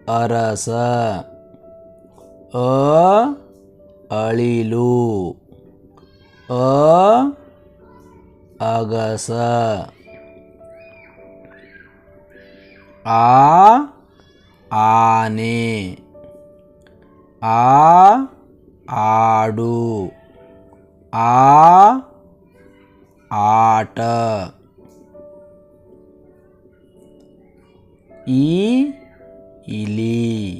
ಅರಸ. ಅ ಅಳಿಲು. ಅ ಅಗಸ. ಆ ಆನೆ. ಆ ಆಡು. ಆ ಆಟ. ಈ ಇಲಿ.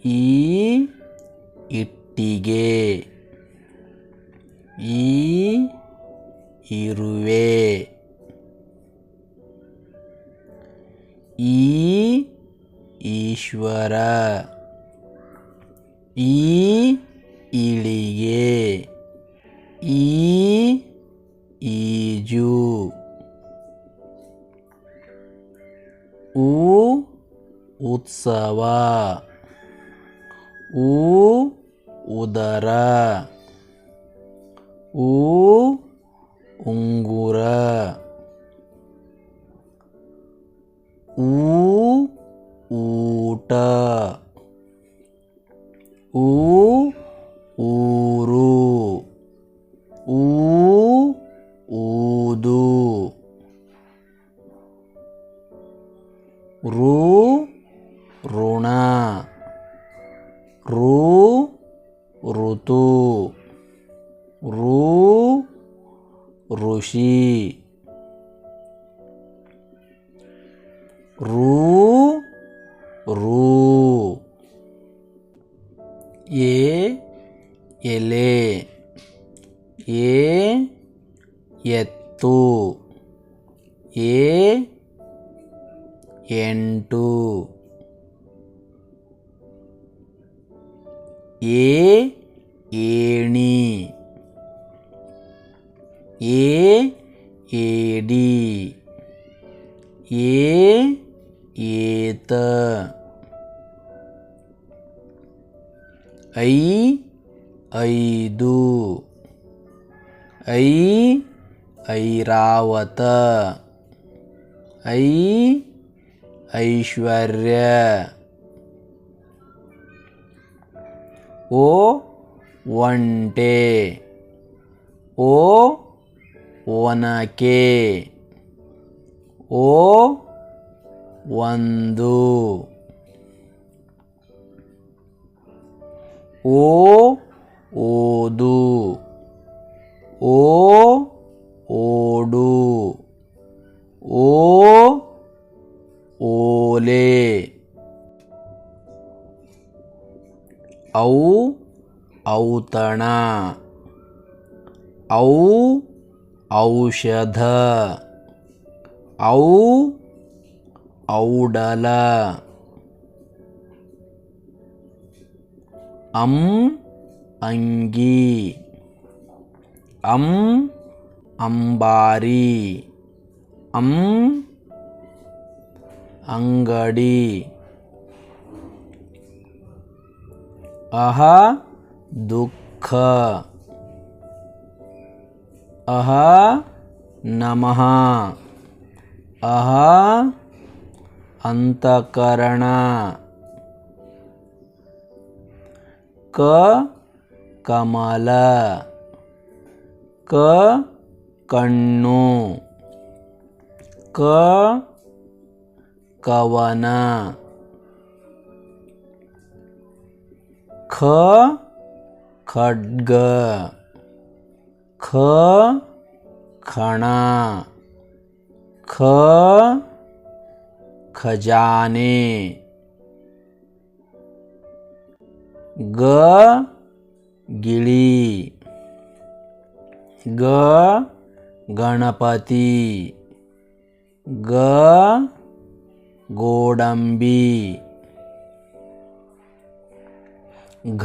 ಈ ಇಟ್ಟಿಗೆ. ಈ ಇರುವೆ. ಈ ಈಶ್ವರ. ಈ ಇಳಿಗೆ. ಈ ಈಜು. ಉ ಉತ್ಸವ. ಉ ಉದರ. ಉ ಉಂಗುರ. ಉ ಊಟ. ಉ ಊರು. ಉ ಊದು. ರು ಋಣ. ರು ಋತು. ರು ಋಷಿ. ರು ರೂ. ಎ ಎಲೆ. ಎ ಎತ್ತು. ಎ ಎಂಟು. ಎ ಏಣಿ. ಎ ಏಡಿ. ಎ ಏತ. ಐ ಐದು. ಐ ಐರಾವತ. ಐ ಐಶ್ವರ್ಯ. ಓ ಒಂಟೆ. ಓ ಒನಕೆ. ಓ ಒಂದು. ಓ ಓದು. ಓ ಓಡು. ಓ ಓಲೆ. ಔ ಔತಣ. ಔ ಔಷಧ. ಔ ಔಡಲ. ಅಂ ಅಂಗಿ. ಅಂ ಅಂಬಾರಿ. ಅಂ ಅಂಗಡಿ. ಅಹ ದುಃಖ. ಅಹ ನಮಃ. ಅಹ ಅಂತಃಕರಣ. ಕ ಕಮಲ. ಕ ಕಣ್ಣು. ಕ ಕವನ. ಖ ಖಡ್ಗ. ಖ ಖಣ. ಖ ಖಜಾನೆ. ಗ ಗಿಳಿ. ಗ ಗಣಪತಿ. ಗ ಗೋಡಂಬಿ. ಘ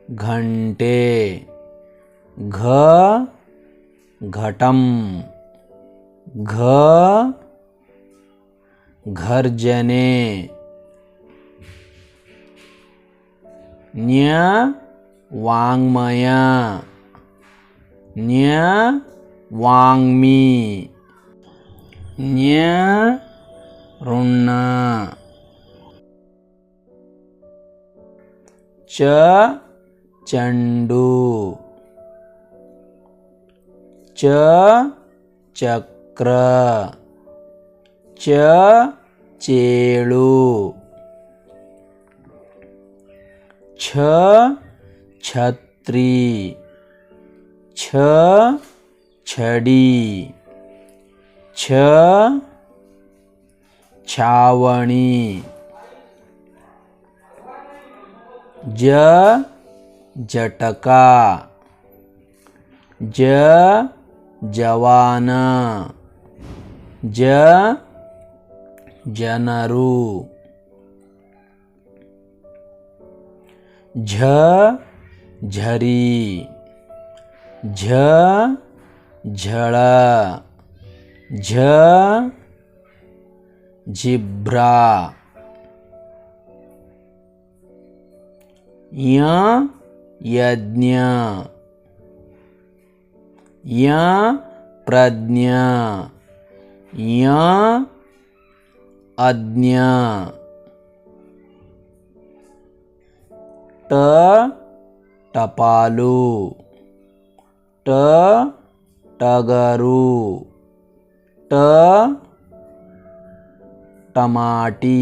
ಘಂಟೆ. ಘ ಘಟಂ. ಘ ಘರ್ಜನೆ. ನ್ಯ ವಾಂಗ್ಮಯ. ನ್ಯ ವಾಂಗ್ಮಿ. ನ್ಯ ಋಣ. च चंडू च चक्र च चेळु छ छत्री छ छड़ी छ छावनी ज जटका ज जवान ज जनरू झ झरी झ झड़ झ जिब्रा य यज्ञ य प्रज्ञ य अज्ञ ट टपालू ट टगरू ट टमाटी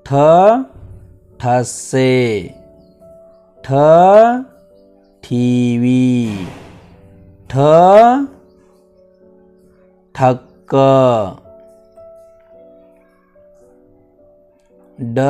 ठ ठस्से ठ ठीवी ठ ठक्क ड